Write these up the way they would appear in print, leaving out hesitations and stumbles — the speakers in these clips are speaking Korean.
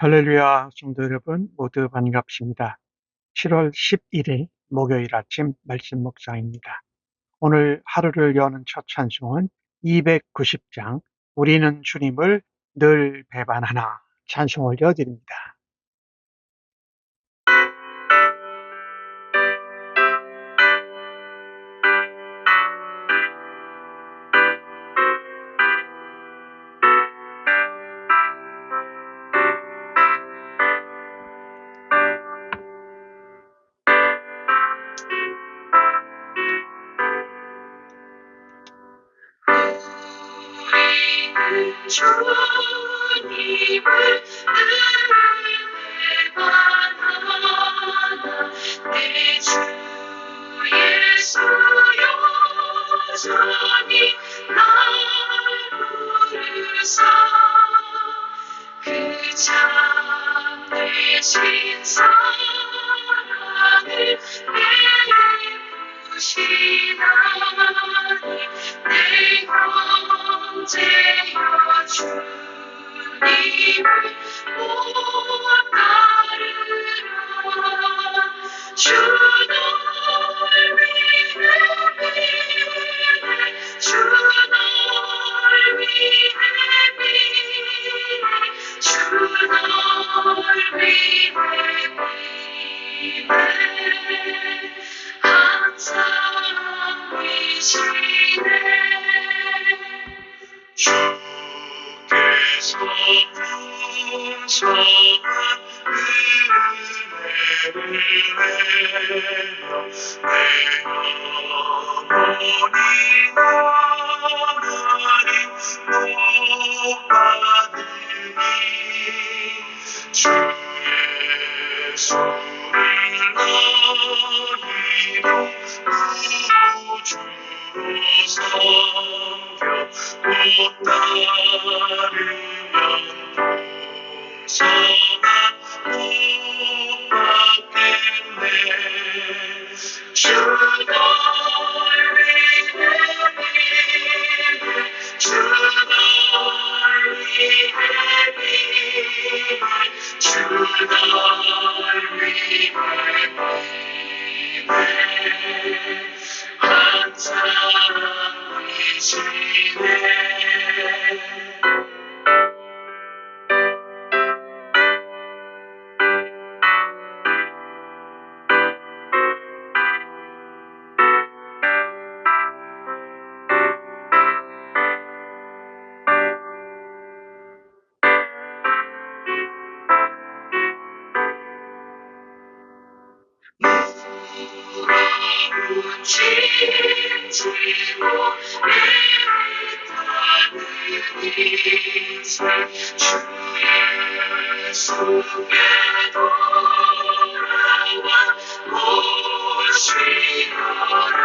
할렐루야, 성도 여러분, 모두 반갑습니다. 7월 11일 목요일 아침 말씀 묵상입니다. 오늘 하루를 여는 첫 찬송은 290장 우리는 주님을 늘 배반하나 찬송 올려드립니다. 우리는 주님을 늘 배반하나 내 주 예수 여전히 날 부르사 그 참되신 사랑을 베푸시나니 내 형제여 주님을 못 따르라 주 널 위해 비네 주 널 위해 비네 주 널 위해 비네 항상 위시네 주께서 풍성한 은혜를 내어 내 영혼이 하나님 높아드니 주 예수를 너희도 구주로 섬겨 못 따르면 동성한 못 받겠네 주 널 위해 비네 주 널 위해 비네 주 널 위해 비네 항상 위시네 무거운 짐지고 애타는 인생 주 예수께 돌아와 오시어라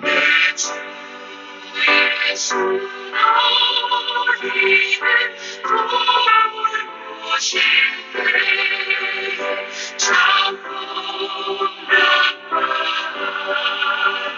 내 주 예수 너희를 돌보실 때에 참고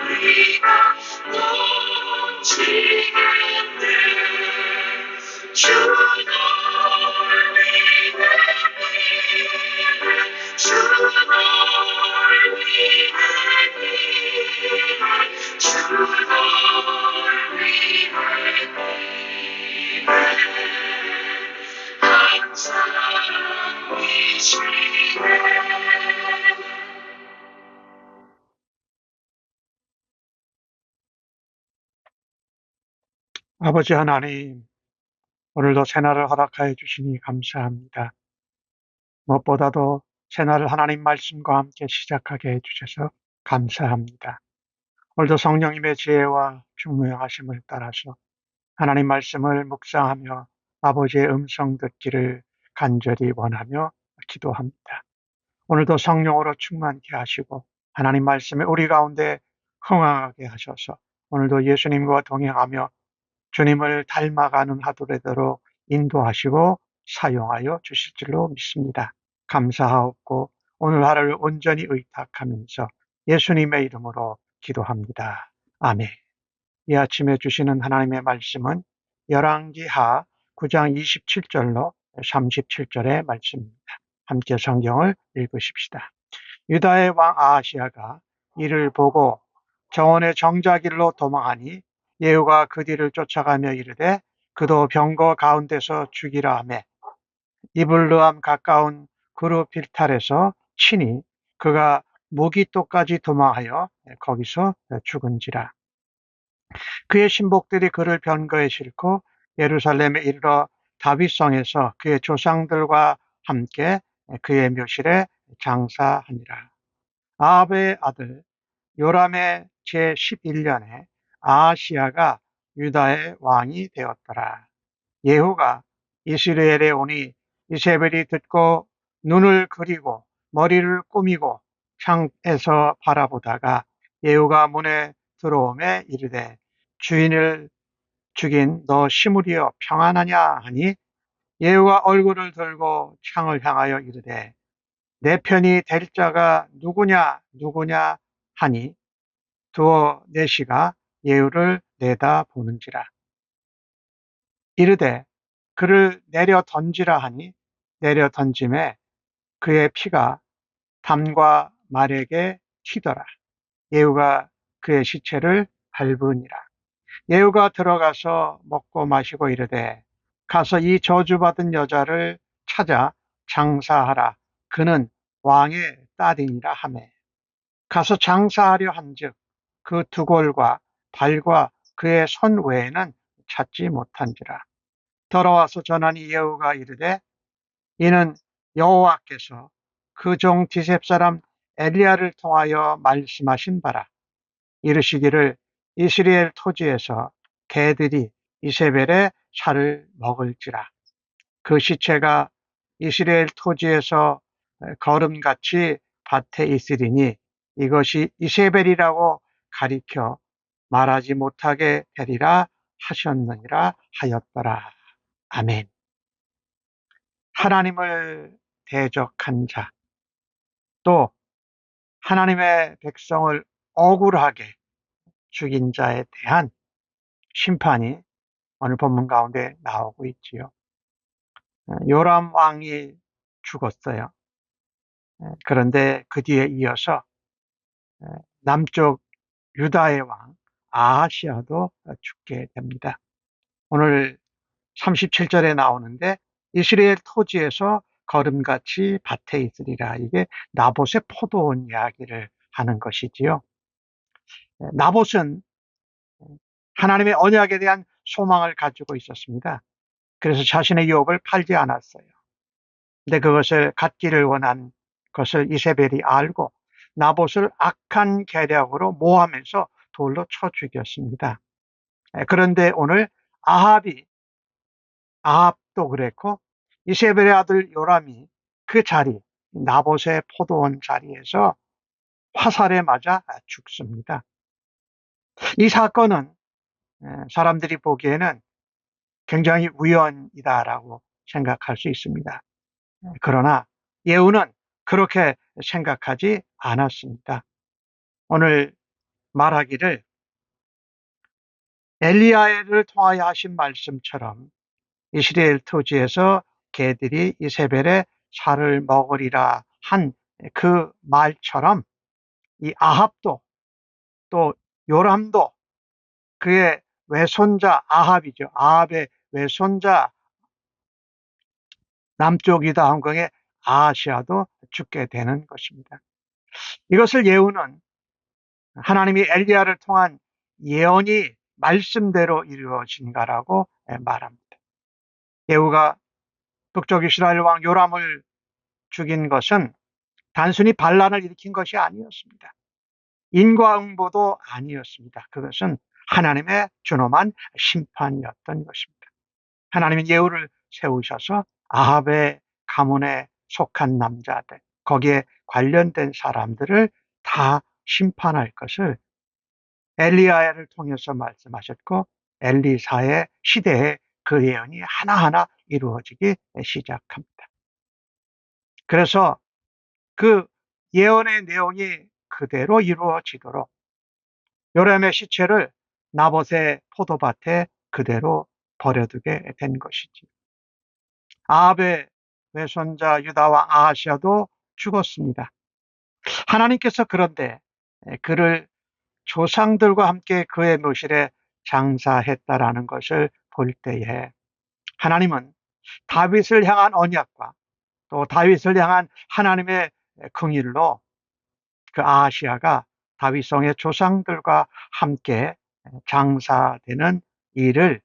우리가 넘치겠네 주 널 위해 비네 주 널 위해 비네 주 널 위해 비네 항상 위시네 아버지 하나님, 오늘도 새날을 허락하여 주시니 감사합니다. 무엇보다도 새날을 하나님 말씀과 함께 시작하게 해주셔서 감사합니다. 오늘도 성령님의 지혜와 충무하심을 따라서 하나님 말씀을 묵상하며 아버지의 음성 듣기를 간절히 원하며 기도합니다. 오늘도 성령으로 충만케 하시고 하나님 말씀에 우리 가운데 흥황하게 하셔서 오늘도 예수님과 동행하며 주님을 닮아가는 하루되도록 인도하시고 사용하여 주실 줄로 믿습니다. 감사하옵고 오늘 하루를 온전히 의탁하면서 예수님의 이름으로 기도합니다. 아멘. 이 아침에 주시는 하나님의 말씀은 열왕기하 9장 27절로 37절의 말씀입니다. 함께 성경을 읽으십시다. 유다의 왕 아하시아가 이를 보고 정원의 정자길로 도망하니 예후가 그 뒤를 쫓아가며 이르되 그도 병거 가운데서 죽이라 하매 이블르함 가까운 그룹 빌탈에서 치니 그가 무기토까지 도망하여 거기서 죽은지라. 그의 신복들이 그를 병거에 싣고 예루살렘에 이르러 다윗성에서 그의 조상들과 함께 그의 묘실에 장사하니라. 아합의 아들 요람의 제11년에 아하시아가 유다의 왕이 되었더라. 예후가 이스라엘에 오니 이세벨이 듣고 눈을 그리고 머리를 꾸미고 창에서 바라보다가 예후가 문에 들어오매 이르되 주인을 죽인 너 시므리여 평안하냐 하니 예후가 얼굴을 들고 창을 향하여 이르되 내 편이 될 자가 누구냐 하니 두어 내시가 예후를 내다보는지라. 이르되 그를 내려 던지라 하니 내려 던짐에 그의 피가 담과 말에게 튀더라. 예후가 그의 시체를 밟으니라. 예후가 들어가서 먹고 마시고 이르되 가서 이 저주받은 여자를 찾아 장사하라. 그는 왕의 딸이니라 하매 가서 장사하려 한즉 그 두골과 발과 그의 손 외에는 찾지 못한지라. 돌아와서 전하니 예후가 이르되 이는 여호와께서 그 종 디셉 사람 엘리야를 통하여 말씀하신 바라. 이르시기를 이스라엘 토지에서 개들이 이세벨의 살을 먹을지라. 그 시체가 이스라엘 토지에서 거름같이 밭에 있으리니 이것이 이세벨이라고 가리켜 말하지 못하게 되리라 하셨느니라 하였더라. 아멘. 하나님을 대적한 자, 또 하나님의 백성을 억울하게 죽인 자에 대한 심판이 오늘 본문 가운데 나오고 있지요. 요람 왕이 죽었어요. 그런데 그 뒤에 이어서 남쪽 유다의 왕 아하시아도 죽게 됩니다. 오늘 37절에 나오는데 이스라엘 토지에서 거름같이 밭에 있으리라. 이게 나봇의 포도원 이야기를 하는 것이지요. 나봇은 하나님의 언약에 대한 소망을 가지고 있었습니다. 그래서 자신의 유업을 팔지 않았어요. 근데 그것을 갖기를 원한 것을 이세벨이 알고 나봇을 악한 계략으로 모함해서 돌로 쳐 죽였습니다. 그런데 오늘 아합도 그랬고 이세벨의 아들 요람이 그 자리, 나봇의 포도원 자리에서 화살에 맞아 죽습니다. 이 사건은 사람들이 보기에는 굉장히 우연이다라고 생각할 수 있습니다. 그러나 예후는 그렇게 생각하지 않았습니다. 오늘 말하기를 엘리야를 통하여 하신 말씀처럼 이스라엘 토지에서 개들이 이세벨의 살을 먹으리라 한 그 말처럼 이 아합도 또 요람도 그의 외손자 아합이죠. 아합의 외손자 남쪽 유다 왕국의 아하시아도 죽게 되는 것입니다. 이것을 예후는 하나님이 엘리야를 통한 예언이 말씀대로 이루어진가라고 말합니다. 예후가 북쪽 이스라엘 왕 요람을 죽인 것은 단순히 반란을 일으킨 것이 아니었습니다. 인과응보도 아니었습니다. 그것은 하나님의 준엄한 심판이었던 것입니다. 하나님은 예후를 세우셔서 아합의 가문에 속한 남자들, 거기에 관련된 사람들을 다 심판할 것을 엘리야를 통해서 말씀하셨고 엘리사의 시대에 그 예언이 하나하나 이루어지기 시작합니다. 그래서 그 예언의 내용이 그대로 이루어지도록 요람의 시체를 나봇의 포도밭에 그대로 버려두게 된 것이지. 아합의 외손자 유다와 아하시아도 죽었습니다. 하나님께서 그런데 그를 조상들과 함께 그의 묘실에 장사했다라는 것을 볼 때에 하나님은 다윗을 향한 언약과 또 다윗을 향한 하나님의 긍휼로 그 아하시아가 다윗성의 조상들과 함께 장사되는 일을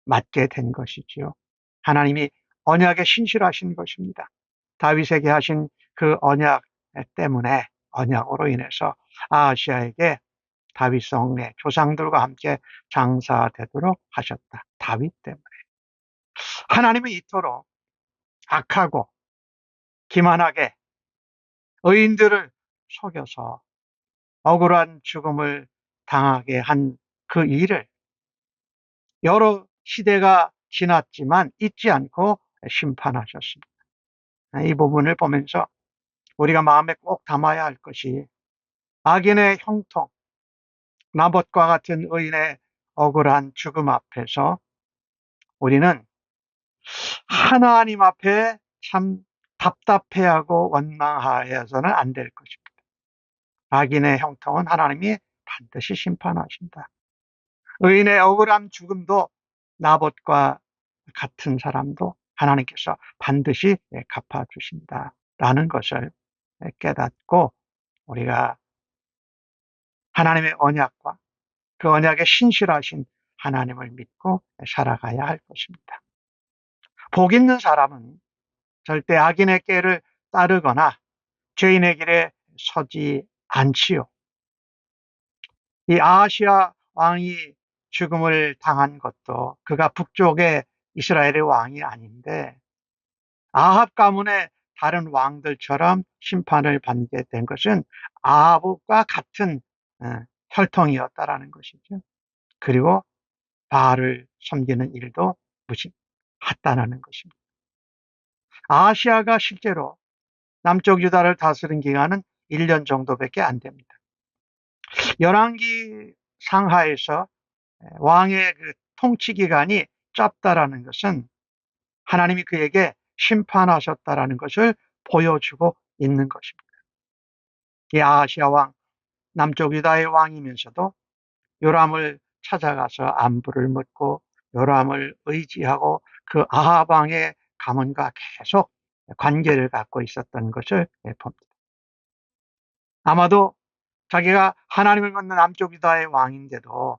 맡게 된 것이지요. 하나님이 언약에 신실하신 것입니다. 다윗에게 하신 그 언약 때문에 언약으로 인해서 아하시아에게 다윗성의 조상들과 함께 장사되도록 하셨다. 다윗 때문에. 하나님은 이토록 악하고 기만하게 의인들을 속여서 억울한 죽음을 당하게 한 그 일을 여러 시대가 지났지만 잊지 않고 심판하셨습니다. 이 부분을 보면서 우리가 마음에 꼭 담아야 할 것이 악인의 형통, 나봇과 같은 의인의 억울한 죽음 앞에서 우리는 하나님 앞에 참 답답해하고 원망하여서는 안 될 것입니다. 악인의 형통은 하나님이 반드시 심판하신다. 의인의 억울한 죽음도 나봇과 같은 사람도 하나님께서 반드시 갚아주신다라는 것을 깨닫고 우리가 하나님의 언약과 그 언약에 신실하신 하나님을 믿고 살아가야 할 것입니다. 복 있는 사람은 절대 악인의 꾀를 따르거나 죄인의 길에 서지 않지요. 이 아하시아 왕이 죽음을 당한 것도 그가 북쪽의 이스라엘의 왕이 아닌데 아합 가문의 다른 왕들처럼 심판을 받게 된 것은 아합과 같은 혈통이었다라는 것이죠. 그리고 바알을 섬기는 일도 무심했다라는 것입니다. 아하시아가 실제로 남쪽 유다를 다스린 기간은 1년 정도밖에 안 됩니다. 열왕기 상하에서 왕의 그 통치 기간이 짧다라는 것은 하나님이 그에게 심판하셨다라는 것을 보여주고 있는 것입니다. 이 아하시아 왕, 남쪽 유다의 왕이면서도 요람을 찾아가서 안부를 묻고 요람을 의지하고 그 아합 왕의 가문과 계속 관계를 갖고 있었던 것을 봅니다. 아마도 자기가 하나님을 믿는 남쪽 유다의 왕인데도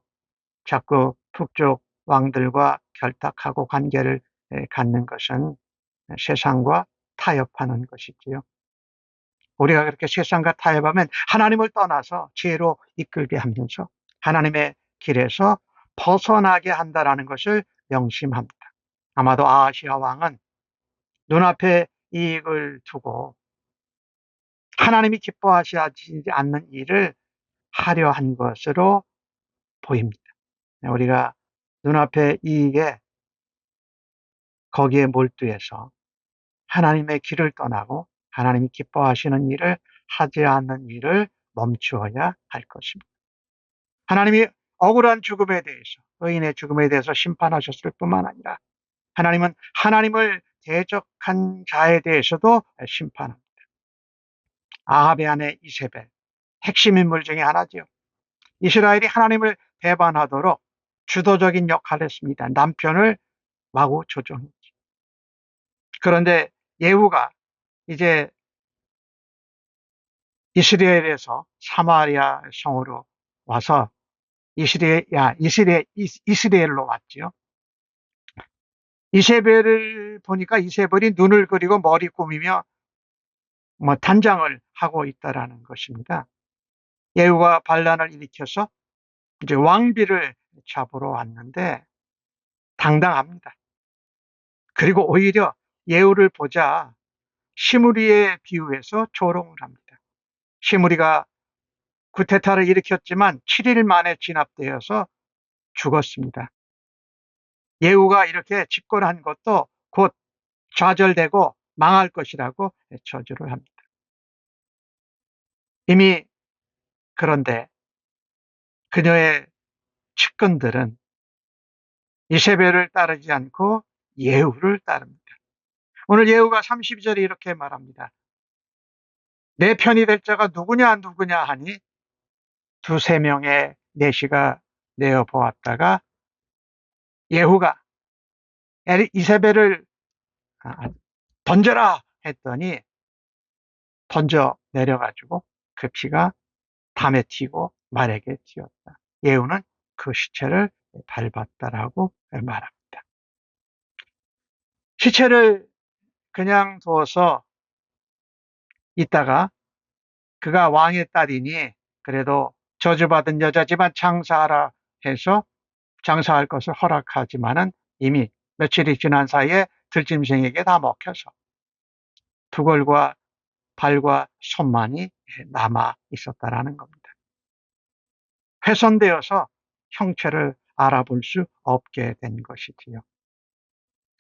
자꾸 북쪽 왕들과 결탁하고 관계를 갖는 것은 세상과 타협하는 것이지요. 우리가 그렇게 세상과 타협하면 하나님을 떠나서 죄로 이끌게 하면서 하나님의 길에서 벗어나게 한다라는 것을 명심합니다. 아마도 아하시아 왕은 눈앞에 이익을 두고 하나님이 기뻐하시지 않는 일을 하려 한 것으로 보입니다. 우리가 눈앞에 이익에 거기에 몰두해서 하나님의 길을 떠나고 하나님이 기뻐하시는 일을 하지 않는 일을 멈추어야 할 것입니다. 하나님이 억울한 죽음에 대해서, 의인의 죽음에 대해서 심판하셨을 뿐만 아니라 하나님은 하나님을 대적한 자에 대해서도 심판합니다. 아합의 아내 이세벨, 핵심 인물 중에 하나죠. 이스라엘이 하나님을 배반하도록 주도적인 역할을 했습니다. 남편을 마구 조종했죠. 그런데 예후가 이제 이스라엘에서 사마리아 성으로 와서 이스라엘로 왔지요. 이세벨을 보니까 이세벨이 눈을 그리고 머리 꾸미며 단장을 하고 있다라는 것입니다. 예후가 반란을 일으켜서 이제 왕비를 잡으러 왔는데 당당합니다. 그리고 오히려 예후를 보자 시므리에 비유해서 조롱을 합니다. 시므리가 쿠데타를 일으켰지만 7일 만에 진압되어서 죽었습니다. 예후가 이렇게 집권한 것도 곧 좌절되고 망할 것이라고 저주를 합니다. 이미 그런데 그녀의 측근들은 이세벨을 따르지 않고 예후를 따릅니다. 오늘 예후가 32절에 이렇게 말합니다. 내 편이 될 자가 누구냐 누구냐 하니 두세 명의 내시가 내어 보았다가 예후가 이세벨을 던져라 했더니 던져 내려가지고 그 피가 담에 튀고 말에게 튀었다. 예후는 그 시체를 밟았다라고 말합니다. 시체를 그냥 두어서 있다가 그가 왕의 딸이니 그래도 저주받은 여자지만 장사하라 해서 장사할 것을 허락하지만은 이미 며칠이 지난 사이에 들짐승에게 다 먹혀서 두골과 발과 손만이 남아 있었다라는 겁니다. 훼손되어서 형체를 알아볼 수 없게 된 것이지요.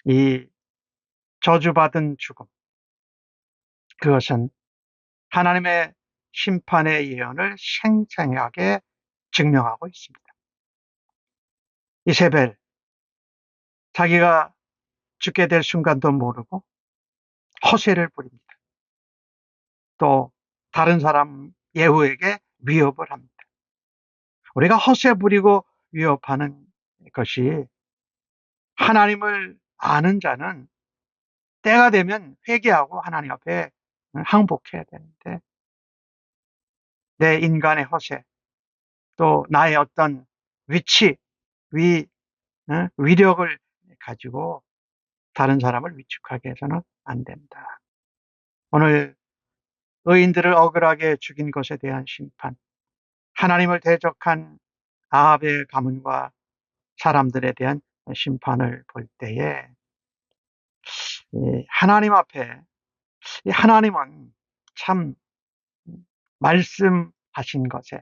이 저주받은 죽음, 그것은 하나님의 심판의 예언을 생생하게 증명하고 있습니다. 이세벨, 자기가 죽게 될 순간도 모르고 허세를 부립니다. 또 다른 사람 예후에게 위협을 합니다. 우리가 허세 부리고 위협하는 것이 하나님을 아는 자는 때가 되면 회개하고 하나님 앞에 항복해야 되는데 내 인간의 허세 또 나의 어떤 위치, 위력을 가지고 다른 사람을 위축하게 해서는 안 된다. 오늘 의인들을 억울하게 죽인 것에 대한 심판, 하나님을 대적한 아합의 가문과 사람들에 대한 심판을 볼 때에 하나님 앞에 하나님은 참 말씀하신 것에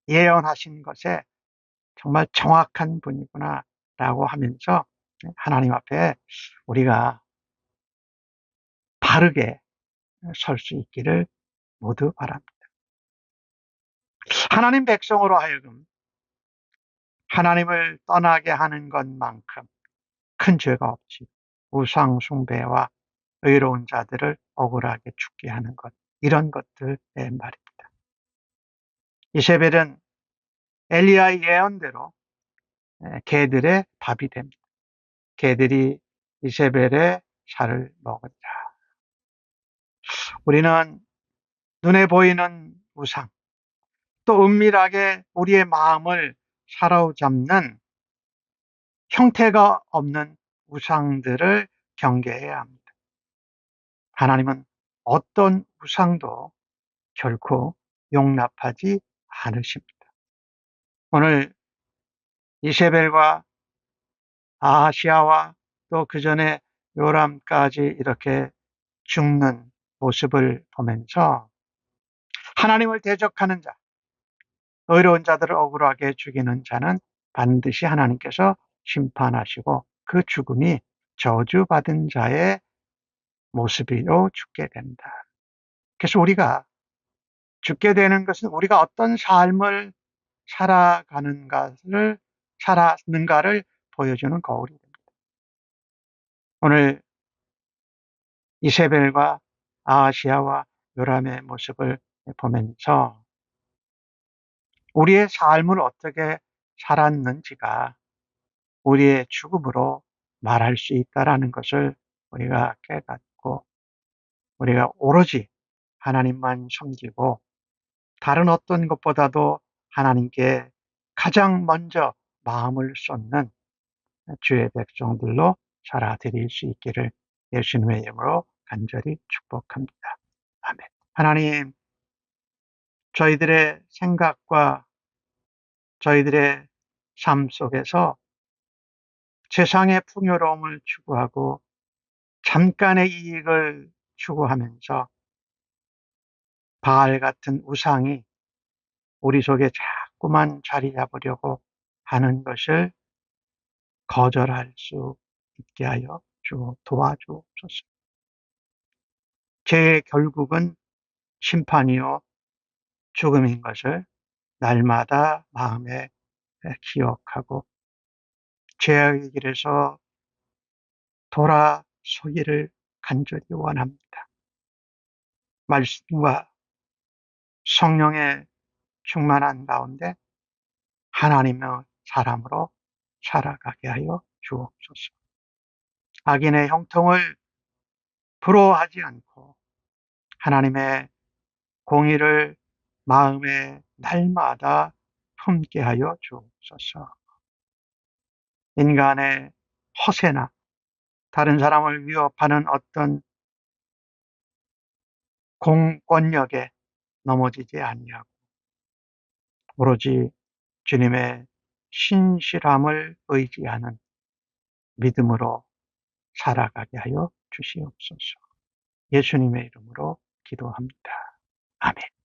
예언하신 것에 정말 정확한 분이구나라고 하면서 하나님 앞에 우리가 바르게 설 수 있기를 모두 바랍니다. 하나님 백성으로 하여금 하나님을 떠나게 하는 것만큼 큰 죄가 없지. 우상 숭배와 의로운 자들을 억울하게 죽게 하는 것, 이런 것들의 말입니다. 이세벨은 엘리야의 예언대로 개들의 밥이 됩니다. 개들이 이세벨의 살을 먹었다. 우리는 눈에 보이는 우상, 또 은밀하게 우리의 마음을 사로잡는 형태가 없는 우상들을 경계해야 합니다. 하나님은 어떤 우상도 결코 용납하지 않으십니다. 오늘 이세벨과 아하시아와 또 그 전에 요람까지 이렇게 죽는 모습을 보면서 하나님을 대적하는 자, 의로운 자들을 억울하게 죽이는 자는 반드시 하나님께서 심판하시고 그 죽음이 저주받은 자의 모습으로 죽게 된다. 그래서 우리가 죽게 되는 것은 우리가 어떤 삶을 살았는가를 보여주는 거울이 됩니다. 오늘 이세벨과 아하시아와 요람의 모습을 보면서 우리의 삶을 어떻게 살았는지가 우리의 죽음으로 말할 수 있다라는 것을 우리가 깨닫고 우리가 오로지 하나님만 섬기고 다른 어떤 것보다도 하나님께 가장 먼저 마음을 쏟는 주의 백성들로 살아드릴 수 있기를 예수님의 이름으로 간절히 축복합니다. 아멘. 하나님, 저희들의 생각과 저희들의 삶 속에서 세상의 풍요로움을 추구하고 잠깐의 이익을 추구하면서 바알 같은 우상이 우리 속에 자꾸만 자리 잡으려고 하는 것을 거절할 수 있게 하여 도와주옵소서. 죄의 결국은 심판이요 죽음인 것을 날마다 마음에 기억하고 죄의 길에서 돌아서기를 간절히 원합니다. 말씀과 성령의 충만한 가운데 하나님의 사람으로 살아가게 하여 주옵소서. 악인의 형통을 부러워하지 않고 하나님의 공의를 마음에 날마다 품게 하여 주옵소서. 인간의 허세나 다른 사람을 위협하는 어떤 공권력에 넘어지지 아니하고 오로지 주님의 신실함을 의지하는 믿음으로 살아가게 하여 주시옵소서. 예수님의 이름으로 기도합니다. 아멘.